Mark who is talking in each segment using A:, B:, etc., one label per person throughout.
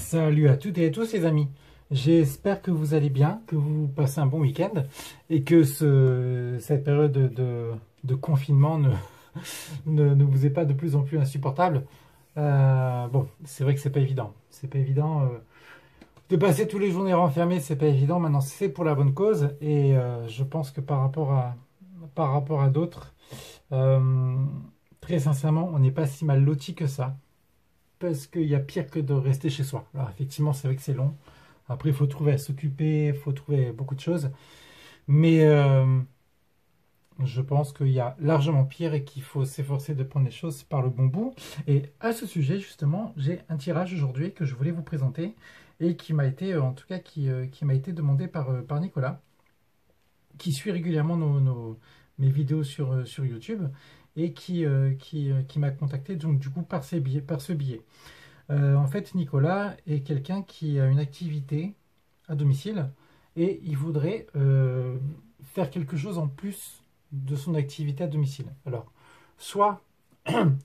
A: Salut à toutes et à tous les amis, j'espère que vous allez bien, que vous passez un bon week-end et que cette période de confinement ne vous est pas de plus en plus insupportable. Bon, c'est vrai que c'est pas évident de passer tous les journées renfermés, c'est pas évident, maintenant c'est pour la bonne cause et je pense que par rapport à d'autres, euh, très sincèrement, on n'est pas si mal loti que ça. Parce qu'il y a pire que de rester chez soi. Alors effectivement, c'est vrai que c'est long. Après, il faut trouver à s'occuper, il faut trouver beaucoup de choses. Mais je pense qu'il y a largement pire et qu'il faut s'efforcer de prendre les choses par le bon bout. Et à ce sujet, justement, j'ai un tirage aujourd'hui que je voulais vous présenter et qui m'a été, en tout cas, qui m'a été demandé par Nicolas, qui suit régulièrement mes vidéos sur YouTube et qui m'a contacté donc du coup par ce biais. En fait, Nicolas est quelqu'un qui a une activité à domicile et il voudrait faire quelque chose en plus de son activité à domicile. Alors, soit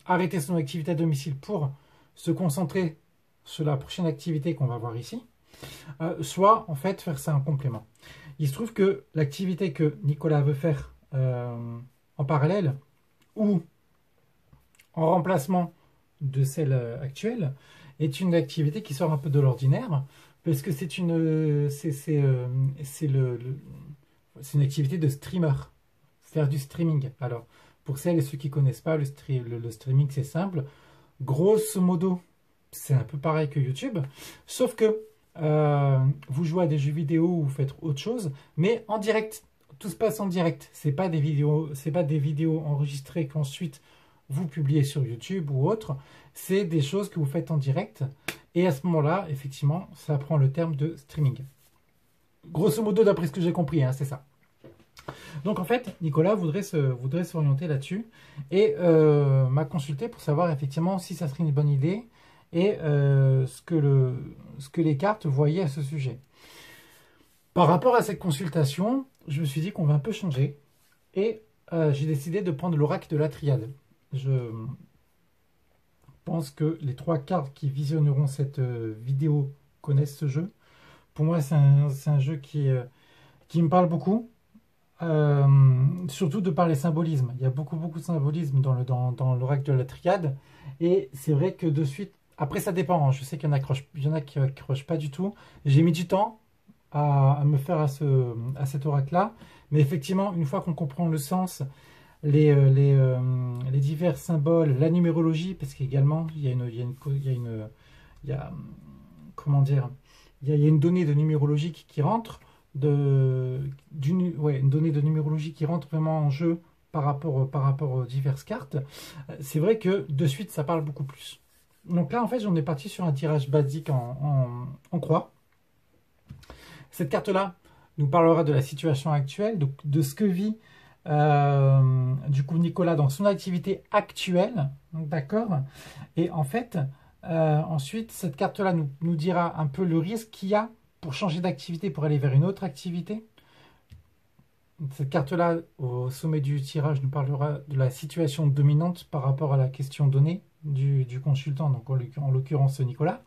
A: arrêter son activité à domicile pour se concentrer sur la prochaine activité qu'on va voir ici, soit en fait faire ça en complément. Il se trouve que l'activité que Nicolas veut faire en parallèle ou en remplacement de celle actuelle est une activité qui sort un peu de l'ordinaire parce que c'est une activité de streamer, faire du streaming. Alors, pour celles et ceux qui ne connaissent pas, le streaming, c'est simple. Grosso modo, c'est un peu pareil que YouTube, sauf que vous jouez à des jeux vidéo ou vous faites autre chose, mais en direct. Tout se passe en direct. C'est pas des vidéos enregistrées qu'ensuite vous publiez sur YouTube ou autre. C'est des choses que vous faites en direct. Et à ce moment-là, effectivement, ça prend le terme de streaming. Grosso modo, d'après ce que j'ai compris, hein, c'est ça. Donc en fait, Nicolas voudrait s'orienter là-dessus et m'a consulté pour savoir effectivement si ça serait une bonne idée et ce que les cartes voyaient à ce sujet. Par rapport à cette consultation, je me suis dit qu'on va un peu changer et j'ai décidé de prendre l'oracle de la triade. Je pense que les 3 cartes qui visionneront cette vidéo connaissent ce jeu. Pour moi, c'est un jeu qui me parle beaucoup, surtout de par les symbolismes. Il y a beaucoup de symbolismes dans l'oracle de la triade et c'est vrai que de suite, après ça dépend, hein, je sais qu'il y en a qui accrochent pas du tout. J'ai mis du temps à me faire à cet oracle-là. Mais effectivement, une fois qu'on comprend le sens, les divers symboles, la numérologie, parce qu'également, comment dire, il y a une donnée de numérologie qui rentre, une donnée de numérologie qui rentre vraiment en jeu par rapport aux diverses cartes. C'est vrai que de suite, ça parle beaucoup plus. Donc là, en fait, j'en ai parti sur un tirage basique en croix. Cette carte-là nous parlera de la situation actuelle, de ce que vit du coup Nicolas dans son activité actuelle, d'accord. Et en fait, ensuite, cette carte-là nous dira un peu le risque qu'il y a pour changer d'activité, pour aller vers une autre activité. Cette carte-là, au sommet du tirage, nous parlera de la situation dominante par rapport à la question donnée du consultant, donc en l'occurrence Nicolas.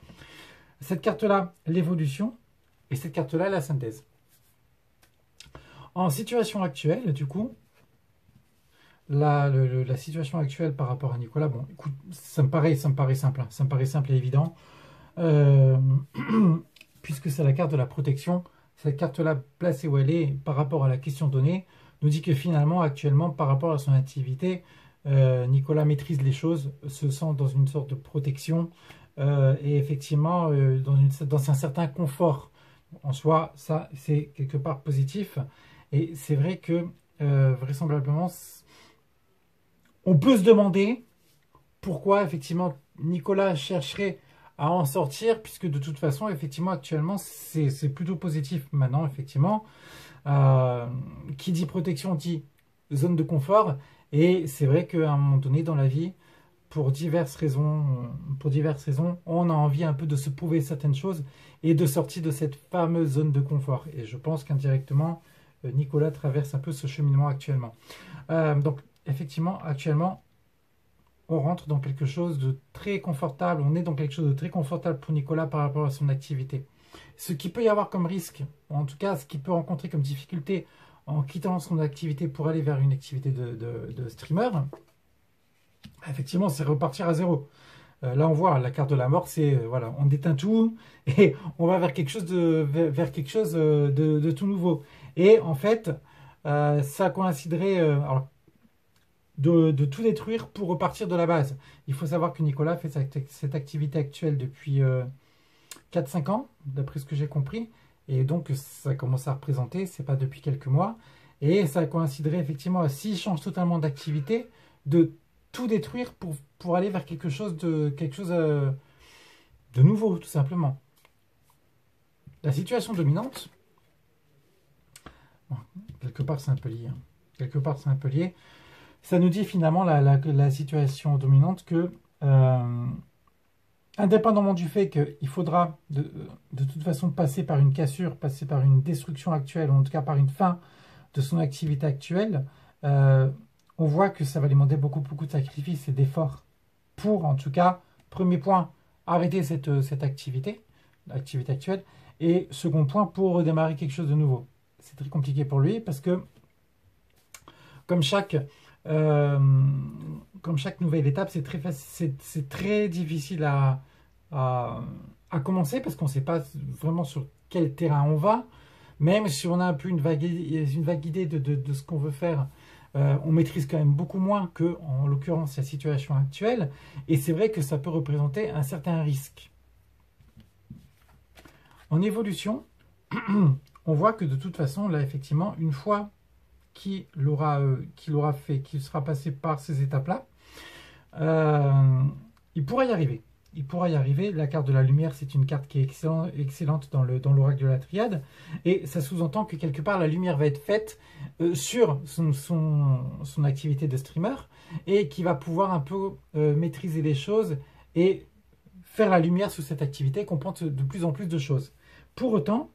A: Cette carte-là, l'évolution. Et cette carte-là, la synthèse. En situation actuelle, du coup, la situation actuelle par rapport à Nicolas, bon, écoute, ça me paraît simple, hein, ça me paraît simple et évident, puisque c'est la carte de la protection. Cette carte-là, placée où elle est par rapport à la question donnée, nous dit que finalement, actuellement, par rapport à son activité, Nicolas maîtrise les choses, se sent dans une sorte de protection et effectivement dans un certain confort. En soi, ça, c'est quelque part positif. Et c'est vrai que, vraisemblablement, on peut se demander pourquoi, effectivement, Nicolas chercherait à en sortir, puisque de toute façon, effectivement, actuellement, c'est plutôt positif. Maintenant, effectivement, qui dit protection dit zone de confort. Et c'est vrai qu'à un moment donné dans la vie, pour diverses raisons, on a envie un peu de se prouver certaines choses et de sortir de cette fameuse zone de confort. Et je pense qu'indirectement, Nicolas traverse un peu ce cheminement actuellement. Donc, effectivement, actuellement, on rentre dans quelque chose de très confortable, on est dans quelque chose de très confortable pour Nicolas par rapport à son activité. Ce qui peut y avoir comme risque, ou en tout cas ce qu'il peut rencontrer comme difficulté en quittant son activité pour aller vers une activité de streamer, effectivement, c'est repartir à zéro. Là, on voit la carte de la mort, c'est voilà, on éteint tout et on va vers quelque chose vers quelque chose de tout nouveau. Et en fait, ça coïnciderait alors, de tout détruire pour repartir de la base. Il faut savoir que Nicolas fait cette activité actuelle depuis 4-5 ans, d'après ce que j'ai compris. Et donc, ça commence à représenter, c'est pas depuis quelques mois. Et ça coïnciderait effectivement, s'il change totalement d'activité, de tout détruire pour aller vers quelque chose de nouveau, tout simplement. La situation dominante, bon, quelque part c'est un peu lié. Hein. Quelque part c'est un peu lié. Ça nous dit finalement la situation dominante que, indépendamment du fait qu'il faudra de toute façon passer par une cassure, passer par une destruction actuelle, ou en tout cas par une fin de son activité actuelle, on voit que ça va demander beaucoup de sacrifices et d'efforts pour, en tout cas, premier point, arrêter cette activité, l'activité actuelle, et second point, pour redémarrer quelque chose de nouveau. C'est très compliqué pour lui parce que, comme chaque nouvelle étape, c'est très difficile à commencer parce qu'on ne sait pas vraiment sur quel terrain on va. Même si on a un peu une vague idée de ce qu'on veut faire, on maîtrise quand même beaucoup moins que, en l'occurrence, la situation actuelle. Et c'est vrai que ça peut représenter un certain risque. En évolution, on voit que de toute façon, là, effectivement, une fois qu'il aura fait, qu'il sera passé par ces étapes-là, il pourra y arriver. Il pourra y arriver. La carte de la lumière, c'est une carte qui est excellente dans l'oracle de la triade. Et ça sous-entend que quelque part, la lumière va être faite sur son activité de streamer et qui va pouvoir un peu maîtriser les choses et faire la lumière sur cette activité, comprendre de plus en plus de choses. Pour autant,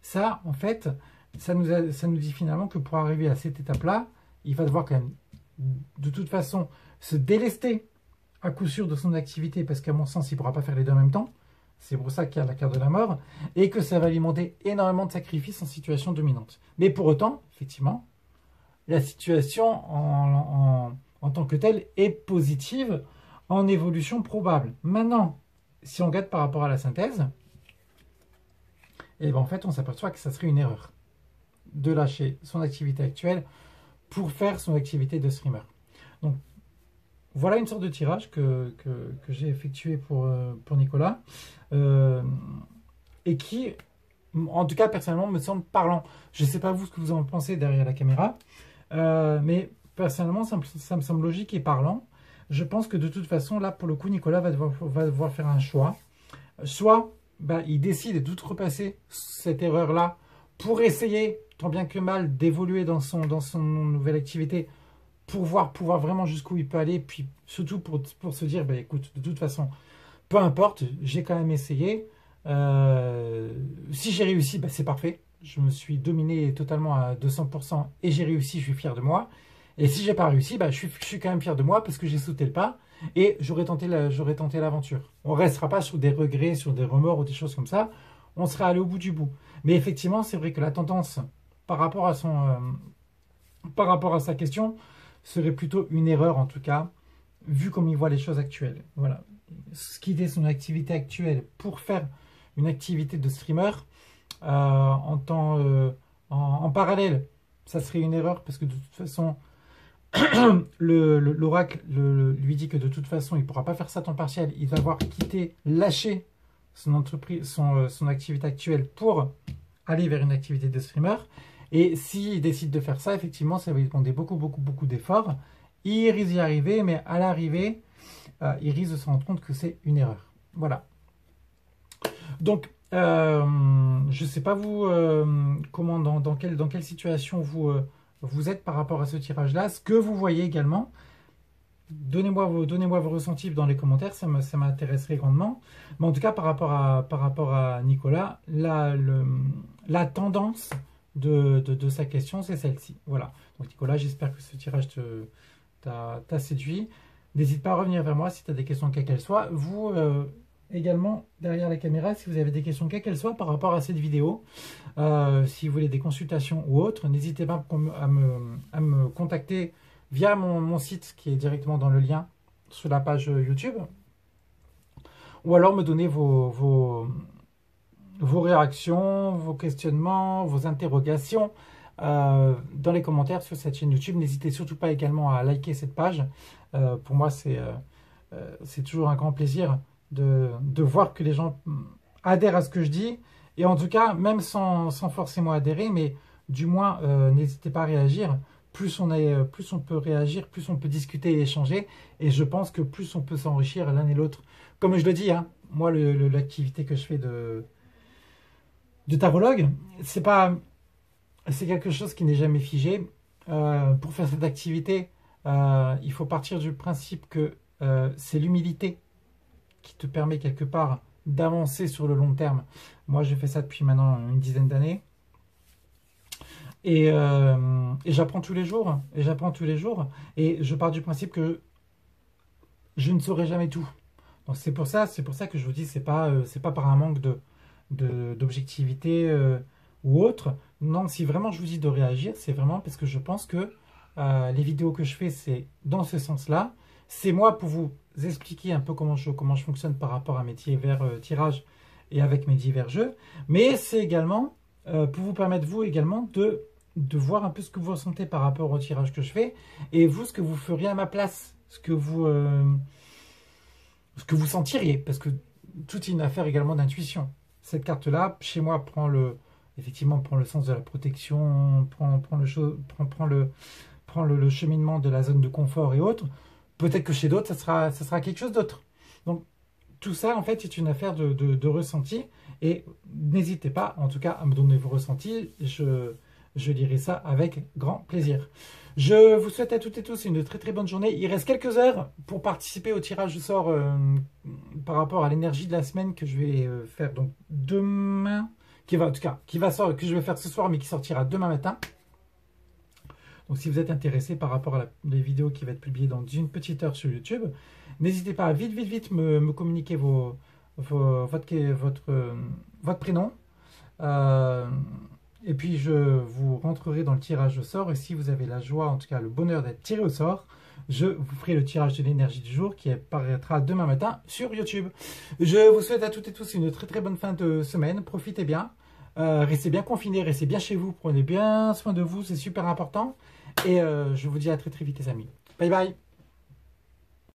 A: ça, en fait, ça nous dit finalement que pour arriver à cette étape-là, il va devoir quand même, de toute façon, se délester à coup sûr de son activité, parce qu'à mon sens, il ne pourra pas faire les deux en même temps. C'est pour ça qu'il y a la carte de la mort, et que ça va lui demander énormément de sacrifices en situation dominante. Mais pour autant, effectivement, la situation en tant que telle est positive, en évolution probable. Maintenant, si on regarde par rapport à la synthèse, et ben en fait, on s'aperçoit que ça serait une erreur de lâcher son activité actuelle pour faire son activité de streamer. Donc, voilà une sorte de tirage que j'ai effectué pour Nicolas et qui, en tout cas, personnellement, me semble parlant. Je ne sais pas vous ce que vous en pensez derrière la caméra, mais personnellement, ça me semble logique et parlant. Je pense que de toute façon, là, pour le coup, Nicolas va devoir faire un choix. Soit il décide d'outrepasser cette erreur-là pour essayer, tant bien que mal, d'évoluer dans son nouvelle activité, pour pouvoir vraiment jusqu'où il peut aller, puis surtout pour se dire, écoute, de toute façon, peu importe, j'ai quand même essayé. Si j'ai réussi, c'est parfait. Je me suis dominé totalement à 200% et j'ai réussi, je suis fier de moi. Et si j'ai pas réussi, je suis quand même fier de moi parce que j'ai sauté le pas et j'aurais tenté l'aventure. On ne restera pas sur des regrets, sur des remords ou des choses comme ça. On sera allé au bout du bout. Mais effectivement, c'est vrai que la tendance par rapport à sa question serait plutôt une erreur, en tout cas, vu comme il voit les choses actuelles. Voilà. Quitter son activité actuelle pour faire une activité de streamer en parallèle, ça serait une erreur parce que de toute façon, l'oracle lui dit que de toute façon, il ne pourra pas faire ça à temps partiel. Il va devoir lâcher son entreprise, son activité actuelle pour aller vers une activité de streamer. Et s'il décide de faire ça, effectivement, ça va lui demander beaucoup d'efforts. Il risque d'y arriver, mais à l'arrivée, il risque de se rendre compte que c'est une erreur. Voilà. Donc, je ne sais pas vous, comment, dans quelle situation vous êtes par rapport à ce tirage-là. Ce que vous voyez également, donnez-moi vos ressentis dans les commentaires, ça m'intéresserait grandement. Mais en tout cas, par rapport à Nicolas, la tendance de sa question, c'est celle-ci. Voilà. Donc Nicolas, j'espère que ce tirage t'a séduit, n'hésite pas à revenir vers moi si tu as des questions quelles qu'elles soient. Vous, également, derrière la caméra, si vous avez des questions quelles qu'elles soient par rapport à cette vidéo, si vous voulez des consultations ou autres, n'hésitez pas à me contacter via mon site qui est directement dans le lien sur la page YouTube, ou alors me donner vos réactions, vos questionnements, vos interrogations dans les commentaires sur cette chaîne YouTube. N'hésitez surtout pas également à liker cette page. Pour moi, c'est toujours un grand plaisir de voir que les gens adhèrent à ce que je dis. Et en tout cas, même sans forcément adhérer, mais du moins, n'hésitez pas à réagir. Plus on peut réagir, plus on peut discuter et échanger. Et je pense que plus on peut s'enrichir l'un et l'autre. Comme je le dis, hein, moi, l'activité que je fais de tarologue, c'est quelque chose qui n'est jamais figé. Pour faire cette activité, il faut partir du principe que c'est l'humilité qui te permet quelque part d'avancer sur le long terme. Moi, j'ai fait ça depuis maintenant une dizaine d'années. Et j'apprends tous les jours. Et je pars du principe que je ne saurai jamais tout. Donc c'est pour ça que je vous dis, c'est pas par un manque d'objectivité ou autre. Non, si vraiment je vous dis de réagir, c'est vraiment parce que je pense que les vidéos que je fais, c'est dans ce sens-là. C'est moi pour vous expliquer un peu comment je fonctionne par rapport à mes divers tirages et avec mes divers jeux. Mais c'est également pour vous permettre, vous également, de voir un peu ce que vous ressentez par rapport au tirage que je fais. Et vous, ce que vous feriez à ma place. Ce que vous sentiriez. Parce que tout est une affaire également d'intuition. Cette carte-là, chez moi, prend le sens de la protection, prend le cheminement de la zone de confort et autres. Peut-être que chez d'autres, ça sera quelque chose d'autre. Donc, tout ça, en fait, c'est une affaire de ressenti. Et n'hésitez pas, en tout cas, à me donner vos ressentis. Je lirai ça avec grand plaisir. Je vous souhaite à toutes et tous une très très bonne journée. Il reste quelques heures pour participer au tirage au sort par rapport à l'énergie de la semaine que je vais faire donc demain, que je vais faire ce soir mais qui sortira demain matin. Donc si vous êtes intéressé par rapport à les vidéos qui vont être publiées dans une petite heure sur YouTube, n'hésitez pas à vite me communiquer votre prénom. Et puis je vous rentrerai dans le tirage au sort. Et si vous avez la joie, en tout cas le bonheur d'être tiré au sort, je vous ferai le tirage de l'énergie du jour qui apparaîtra demain matin sur YouTube. Je vous souhaite à toutes et tous une très très bonne fin de semaine. Profitez bien. Restez bien confinés, restez bien chez vous. Prenez bien soin de vous, c'est super important. Et je vous dis à très très vite les amis. Bye bye.